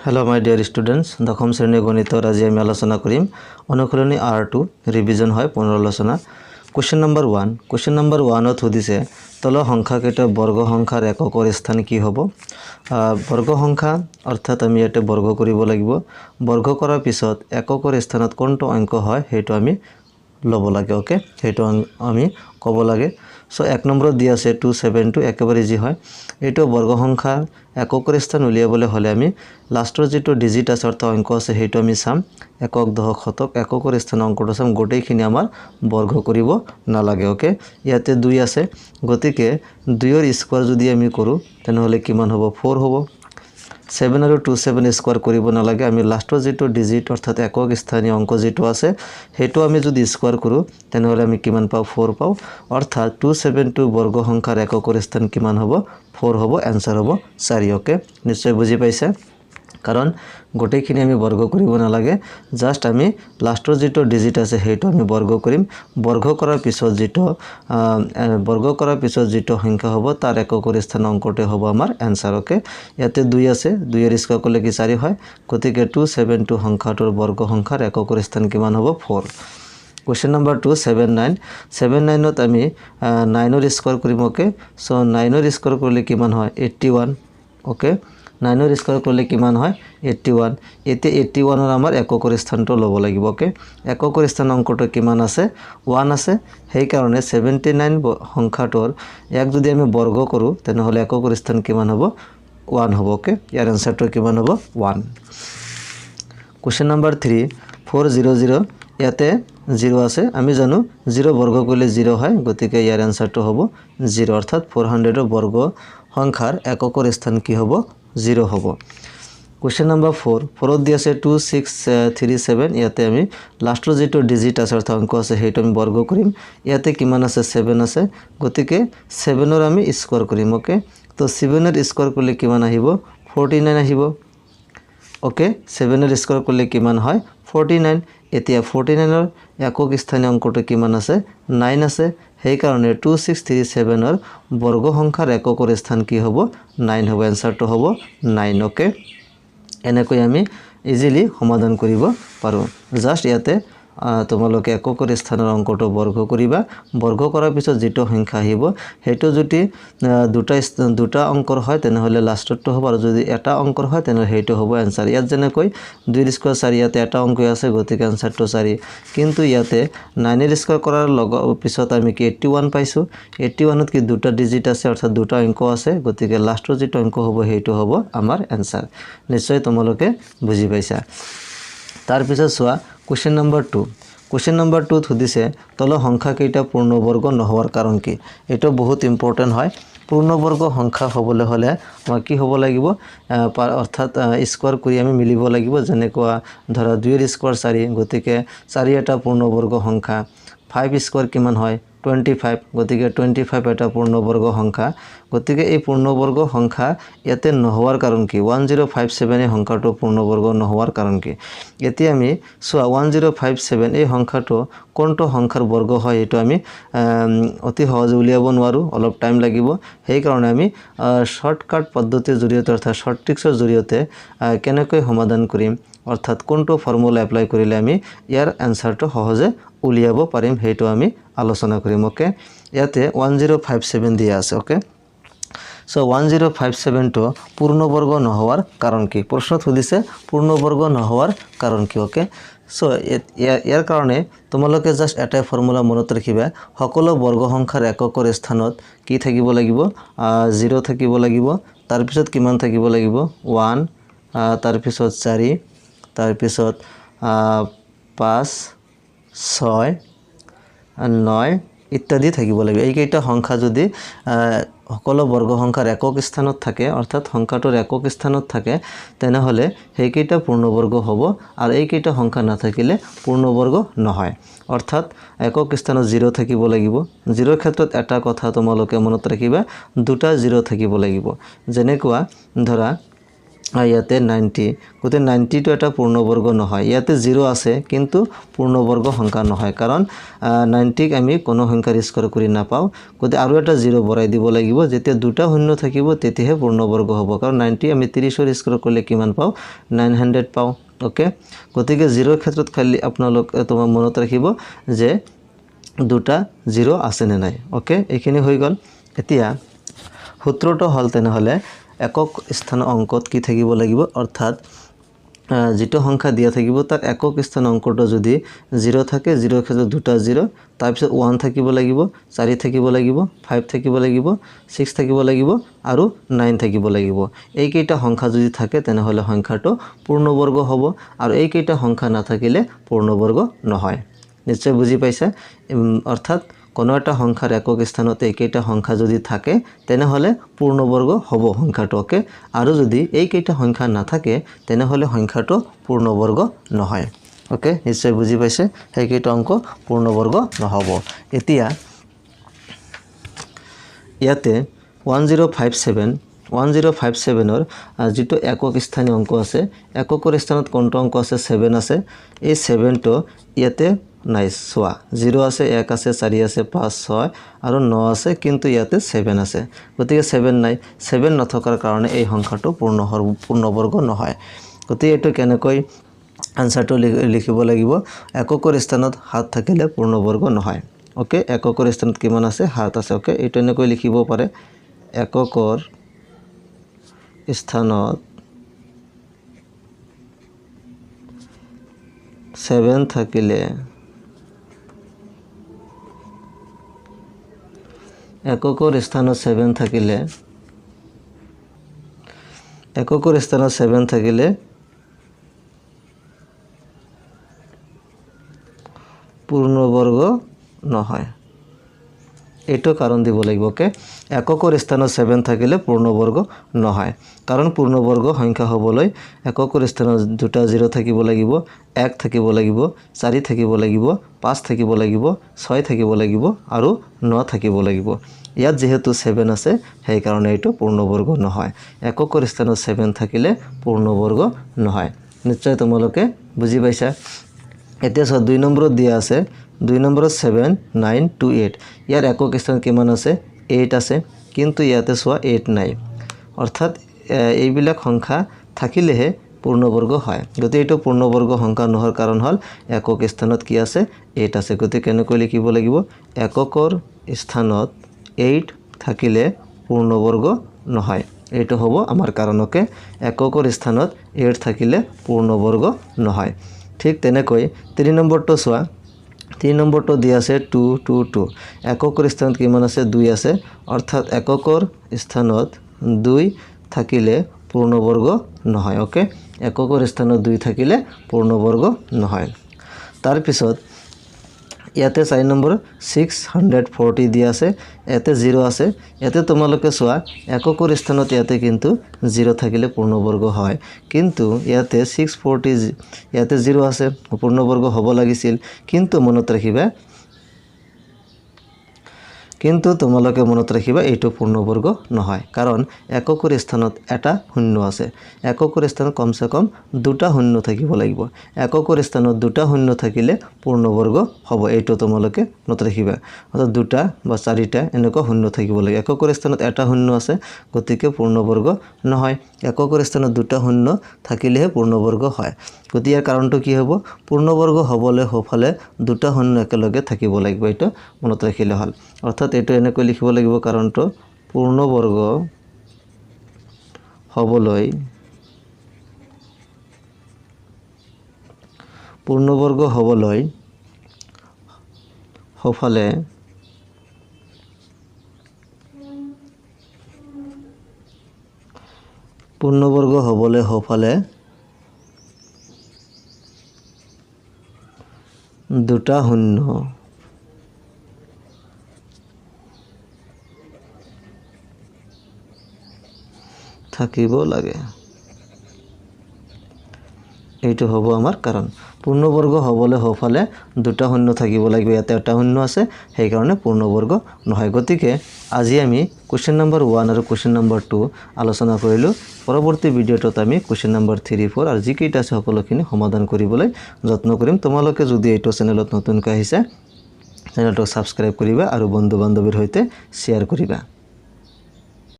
Hello my dear students, দশম শ্ৰেণীৰ গণিতৰ আজি আমি আলোচনা কৰিম অনুশীলনী R2 ৰিভিজন হয় পুনৰালোচনা। কোৱেশ্চন নম্বৰ 1 কোৱেশ্চন নম্বৰ 1ত সুধিছে তলৰ সংখ্যাকেইটা বৰ্গ সংখ্যাৰ এককৰ স্থান কি হ'ব। বৰ্গ সংখ্যা অৰ্থাৎ আমি ইয়াতে বৰ্গ কৰিব লাগিব। বৰ্গ কৰাৰ পিছত এককৰ স্থানত কোনটো অংক হয় সেইটো আমি ল'ব লাগে। ওকে, সেইটো আমি ক'ব লাগে। সো 1 নম্বৰত দি আছে 272 একেবাৰে ইজি হয়। এইটো বৰ্গ সংখ্যাৰ এককৰ স্থান উলিয়াবলৈ হলে আমি লাষ্টৰ যেটো ডিজিট আছে অৰ্থাৎ অঙ্ক আছে সেইটো আমি চাম। একক দশক শতক এককৰ স্থান অঙ্কটো চাম, গোটেইখিনি আমাৰ বৰ্গ কৰিব নালাগে। ওকে, ইয়াতে 2 আছে, গতিকে 2ৰ স্কয়াৰ যদি আমি কৰো তেনেহলে কিমান হ'ব 4 হ'ব। 7 আৰু 27 স্কয়াৰ কৰিব নালাগে, আমি লাষ্টৰ যেটো ডিজিট অৰ্থাৎ একক স্থানীয় অঙ্ক যেটো আছে সেইটো আমি যদি স্কয়াৰ কৰো তেনেহলে আমি কিমান পাও 4 পাও। অৰ্থাৎ 272 বৰ্গ সংখ্যাৰ এককৰ স্থান কিমান হ'ব 4 হ'ব, आंसर হ'ব 4। ওকে, নিশ্চয় বুজি পাইছে, কাৰণ গোটেইখিনি আমি বৰ্গ কৰিব নালাগে, জাস্ট আমি লাষ্টৰ যেটো ডিজিট আছে সেইটো আমি বৰ্গ কৰিম। বৰ্গ কৰাৰ পিছত যেটো সংখ্যা হ'ব তাৰ এককৰ স্থান অঙ্কটো হ'ব আমাৰ आंसर। ওকে, ইয়াতে 2 আছে, 2ৰ স্কয়াৰ কৰিলে কি 4 হয়, গতিকে 272 সংখ্যাটোৰ বৰ্গ সংখ্যাৰ এককৰ স্থান কিমান হ'ব 4। Question number 2 79 79ত আমি 9ৰ স্কয়াৰ কৰিম। ওকে, সো 9ৰ স্কয়াৰ কৰিলে কিমান হয় 81। ওকে, 9ৰ স্কয়াৰ কৰিলে কিমান হয় 81। এতে 81ৰ আমাৰ এককৰ স্থানটো ল'ব লাগিব। ওকে, এককৰ স্থান অঙ্কটো কিমান আছে 1 আছে, সেই কাৰণে 79 সংখ্যাটোৰ এক যদি আমি বৰ্গ কৰো তেনেহলে এককৰ স্থান কিমান হ'ব 1 হ'ব। ওকে, ইয়াৰ आंसरটো কিমান হ'ব 1। Question number 3 400 ইয়াতে 0 আছে, আমি জানো 0 বৰ্গ কৰিলে 0 হয়, গতিকে ইয়াৰ आंसरটো হ'ব 0, অৰ্থাৎ 400 বৰ্গ সংখ্যাৰ এককৰ স্থান কি হ'ব 0 হ'ব। Question number 4 4ত দি আছে 2637, ইয়াতে আমি লাষ্টৰ যেটো ডিজিট আছে অৰ্থাৎ অঙ্ক আছে সেইটো আমি বৰ্গ কৰিম। ইয়াতে কিমান আছে 7 আছে, গতিকে 7ৰ আমি স্কয়াৰ কৰিম। ওকে, তো 7ৰ স্কয়াৰ কৰিলে কিমান আহিব 49 আহিব। ওকে, 7ৰ স্কয়াৰ কৰিলে কিমান হয় 49। এতিয়া 49ৰ একক স্থানীয় অঙ্কটো কিমান আছে 9 আছে, সেই কাৰণে 2637ৰ বৰ্গ সংখ্যাৰ এককৰ স্থান কি হ'ব 9 হ'ব, आंसरটো হ'ব 9। ওকে, এনেকৈ আমি ইজিলি সমাধান কৰিব পাৰো। জাস্ট ইয়াতে তোমালোকে এককৰ স্থানৰ অঙ্কটো বৰ্গ কৰিবা। বৰ্গ কৰাৰ পিছত যেটো সংখ্যা আহিব সেইটো যদি দুটা অঙ্কৰ হয় তেনেহলে লাষ্টৰটো হ'ব, আৰু যদি এটা অঙ্কৰ হয় তেনেহলে সেইটো হ'ব आंसर। ইয়াত যেনেকৈ 2ৰ স্কয়াৰ 4, ইয়াতে এটা অঙ্ক আছে গতিকে आंसरটো 4, কিন্তু ইয়াতে 9ৰ স্কয়াৰ কৰাৰ পিছত আমি কি 81 পাইছো। 81ত কি দুটা ডিজিট আছে অৰ্থাৎ দুটা অঙ্ক আছে, গতিকে লাষ্টৰ যেটো অঙ্ক হ'ব সেইটো হ'ব আমাৰ आंसर। নিশ্চয় তোমালোকে বুজি পাইছা। তাৰ পিছত চোৱা Question number 2 Question number 2ত সুধিছে তলৰ সংখ্যা কেইটা পূৰ্ণবৰ্গ নহোৱাৰ কাৰণ কি। এটা বহুত ইম্পৰ্টেন্ট হয়। পূৰ্ণবৰ্গ সংখ্যা হ'বলৈ হলে আমাৰ কি হ'ব লাগিব, অৰ্থাৎ স্কয়াৰ কৰি আমি মিলিব লাগিব। যেনেকুৱা ধৰা 2ৰ স্কয়াৰ 4, গতিকে 4 এটা পূৰ্ণবৰ্গ সংখ্যা। 5 স্কয়াৰ কিমান হয় 25, গতিকে 25 এটা পূৰ্ণবৰ্গ সংখ্যা। গতিকে এই পূৰ্ণবৰ্গ সংখ্যা ইয়াতে নহোৱাৰ কাৰণ কি 1057 এই সংখ্যাটো পূৰ্ণবৰ্গ নহোৱাৰ কাৰণ কি। এতিয়া আমি চোৱা 1057 এই সংখ্যাটো কোনটো সংখ্যাৰ বৰ্গ হয় এইটো আমি অতি সহজে উলিয়াব নোৱাৰো, অলপ টাইম লাগিব। সেই কাৰণে আমি শৰ্টকাট পদ্ধতিৰ জৰিয়তে অৰ্থাৎ শৰ্ট ট্ৰিক্সৰ জৰিয়তে কেনেকৈ সমাধান কৰিম, অৰ্থাৎ কোনটো ফৰ্মুলা এপ্লাই কৰিলে আমি ইয়াৰ आंसरটো সহজে উলিয়াব পাৰিম সেইটো আমি আলোচনা কৰিম। ওকে, ইয়াতে 1057 দিয়া আছে। ওকে, সো 1057টো পূৰ্ণবৰ্গ নহোৱাৰ কাৰণ কি, প্ৰশ্নত সুধিছে পূৰ্ণবৰ্গ নহোৱাৰ কাৰণ কি। ওকে, সো ইয়াৰ কাৰণে তোমালোকে জাস্ট এটা ফৰ্মুলা মনত ৰাখিবা, সকলো বৰ্গ সংখ্যাৰ এককৰ স্থানত কি থাকিব লাগিব 0 থাকিব লাগিব। তাৰ পিছত কিমান থাকিব লাগিব 1, তাৰ পিছত 4, তাৰ পিছত 5 6 9 ইত্যাদি থাকিব লাগিব। এইকেইটা সংখ্যা যদি সকলো বৰ্গ সংখ্যাৰ একক স্থানত থাকে অৰ্থাৎ সংখ্যাটোৰ একক স্থানত থাকে তেনেহলে সেইকেইটা পূৰ্ণবৰ্গ হ'ব, আৰু এইকেইটা সংখ্যা নাথাকিলে পূৰ্ণবৰ্গ নহয়। অৰ্থাৎ একক স্থানত 0 থাকিব লাগিব। 0ৰ ক্ষেত্ৰত এটা কথা তোমালোকে মনত ৰাখিবা, দুটা 0 থাকিব লাগিব। যেনেকুৱা ধৰা আর ইয়াতে 90 গতি 90 তো এটা পূর্ণবর্গ নহয় ইয়াতে 0 আছে কিন্তু পূর্ণবর্গ সংখ্যা নহয় কারণ 90 ক আমি কোনো সংখ্যার স্কয়ার কৰি নাপাও গতি আৰু এটা 0 বৰাই দিব লাগিব যেতিয়া দুটা শূন্য থাকিব তেতিয়াহে পূৰ্ণবৰ্গ হ'ব কাৰণ 90 আমি 30 ৰ স্কয়াৰ কৰিলে কিমান পাও 900 পাও ওকে গতিকে 0 ক্ষেত্ৰত খালি আপোনালোক তোমাৰ মনত ৰাখিব যে দুটা 0 আছে নে নাই ওকে এইখিনি হৈ গল এতিয়া সূত্ৰটো হল তেনেহলে একক স্থান অঙ্কত কি থাকিব লাগিব অর্থাৎ যেটো সংখ্যা দিয়া থাকিব তার একক স্থান অঙ্কটো যদি 0 থাকে 0 ক্ষেত্ৰত দুটা 0 তাৰপিছত 1 থাকিব লাগিব 4 থাকিব লাগিব 5 থাকিব লাগিব 6 থাকিব লাগিব আৰু 9 থাকিব লাগিব এই কেইটা সংখ্যা যদি থাকে তেনেহলে সংখ্যাটো পূৰ্ণবৰ্গ হ'ব আৰু এই কেইটা সংখ্যা নাথাকিলে পূৰ্ণবৰ্গ নহয় নিশ্চয় বুজি পাইছা অৰ্থাৎ কোনো এটা সংখ্যাৰ একক স্থানত এইকেইটা সংখ্যা যদি থাকে তেনেহলে পূৰ্ণবৰ্গ হ'ব সংখ্যাটোকে আৰু যদি এইকেইটা সংখ্যা নাথাকে তেনেহলে সংখ্যাটো পূৰ্ণবৰ্গ নহয় ওকে নিশ্চয় বুজি পাইছে এইকেইটা অংক পূৰ্ণবৰ্গ নহব এতিয়া ইয়াতে 1057 ৰ যেটো একক স্থানীয় অংক আছে এককৰ স্থানত কোনটো অংক আছে 7 আছে এই 7 টো ইয়াতে নাইস সোয়া 0 আছে 1 আছে 4 আছে 5 6 আৰু 9 আছে কিন্তু ইয়াতে 7 আছে গতিকে 7 নাই 7 নথকাৰ কাৰণে এই সংখ্যাটো পূৰ্ণবৰ্গ নহয় গতিকে এটো কেনেকৈ আনসাৰটো লিখিব লাগিব এককৰ স্থানত 7 থাকিলে পূৰ্ণবৰ্গ নহয় ওকে এককৰ স্থানত কিমান আছে 7 আছে ওকে এটো এনেকৈ লিখিব পাৰে এককৰ স্থানত 7 থাকিলে এককৰ স্থানত 7 থাকিলে পূৰ্ণবৰ্গ নহয় এটো কাৰণ দিব লাগিব ওকে এককৰ স্থানত 7 থাকিলে পূৰ্ণবৰ্গ নহয় কাৰণ পূৰ্ণবৰ্গ সংখ্যা হ'বলৈ এককৰ স্থানত দুটা 0 থাকিব লাগিব 1 থাকিব লাগিব 4 থাকিব লাগিব 5 থাকিব লাগিব 6 থাকিব লাগিব আৰু 9 থাকিব লাগিব ইয়াত যেহেতু 7 আছে সেই কাৰণে এটো পূৰ্ণবৰ্গ নহয় এককৰ স্থানত 7 থাকিলে পূৰ্ণবৰ্গ নহয় নিশ্চয় তোমালোকে বুজি পাইছা এতিয়া 2 নম্বৰত দিয়া আছে 2 নম্বৰত 7 9 2 8 ইয়াৰ একক স্থান কিমান আছে 8 আছে কিন্তু ইয়াতে সোয়া 8 নাই অৰ্থাৎ এইবিলাক সংখ্যা থাকিলেহে পূৰ্ণবৰ্গ হয় গতি এটো পূৰ্ণবৰ্গ সংখ্যা নহৰ কাৰণ হল একক স্থানত কি আছে 8 আছে গতি কেনেকৈ লিখিব লাগিব এককৰ স্থানত 8 থাকিলে পূৰ্ণবৰ্গ নহয় এটো হ'ব আমাৰ কাৰণকে এককৰ স্থানত 8 থাকিলে পূৰ্ণবৰ্গ নহয় ঠিক তেনেকৈ 3 নম্বৰটো সোয়া 3 নম্বৰটো দিয়া আছে 2 2 2 এককৰ স্থানত কিমান আছে 2 আছে অৰ্থাৎ এককৰ স্থানত 2 থাকিলে পূৰ্ণবৰ্গ নহয় ওকে এককৰ স্থানত 2 থাকিলে পূৰ্ণবৰ্গ নহয় তাৰ পিছত ইয়াতে 4 নম্বৰ 640 দিয়া আছে ইয়াতে 0 আছে ইয়াতে তোমালোকে সোয়া এককৰ স্থানত ইয়াতে কিন্তু 0 থাকিলে পূৰ্ণবৰ্গ হয় কিন্তু ইয়াতে 640 ইয়াতে 0 আছে পূৰ্ণবৰ্গ হ'ব লাগিছিল কিন্তু মনত ৰাখিবা কিন্তু তোমালোকে মনত ৰাখিবা এইটো পূৰ্ণবৰ্গ নহয় কাৰণ এককৰ স্থানত এটা শূন্য আছে এককৰ স্থানত কমসে কম দুটা শূন্য থাকিব লাগিব এককৰ স্থানত দুটা শূন্য থাকিলে পূৰ্ণবৰ্গ হ'ব এইটো তোমালোকে মনত ৰাখিবা অৰ্থাৎ দুটা বা চাৰিটা এনেকুৱা শূন্য থাকিব লাগে এককৰ স্থানত এটা শূন্য আছে গতিকে পূৰ্ণবৰ্গ নহয় এককৰ স্থানত দুটা শূন্য থাকিলেহে পূৰ্ণবৰ্গ হয় গতি ইয়াৰ কাৰণটো কি হ'ব পূৰ্ণবৰ্গ হ'বলৈ হফালে দুটা শূন্য একেলগে থাকিব লাগিব এটা মনত ৰাখিলে হল অৰ্থাৎ এটো এনেকৈ লিখিব লাগিব কাৰণটো পূৰ্ণবৰ্গ হ'বলৈ হফালে পূৰ্ণবৰ্গ হ'বলৈ হফালে দুটা শূন্য থাকিব লাগে এইটো হ'ব আমাৰ কাৰণ পূৰ্ণবৰ্গ হ'বলৈ হ'ফালে দুটা শূন্য থাকিব লাগিব ইয়াতে এটা শূন্য আছে সেই কাৰণে পূৰ্ণবৰ্গ নহয় গতিকে আজি আমি কোৱেশ্চন নম্বৰ 1 আৰু কোৱেশ্চন নম্বৰ 2 আলোচনা কৰিলো পৰৱৰ্তী ভিডিঅ'টোত আমি কোৱেশ্চন নম্বৰ 3 4 আৰু জিকেইটা আছে সকলোখিনি সমাধান কৰিবলৈ যত্ন কৰিম তোমালোকে যদি এইটো চেনেলত নতুনকৈ আহিছে চেনেলটো সাবস্ক্ৰাইব কৰিবা আৰু বন্ধু বান্ধৱীৰ সৈতে শ্বেয়াৰ কৰিবা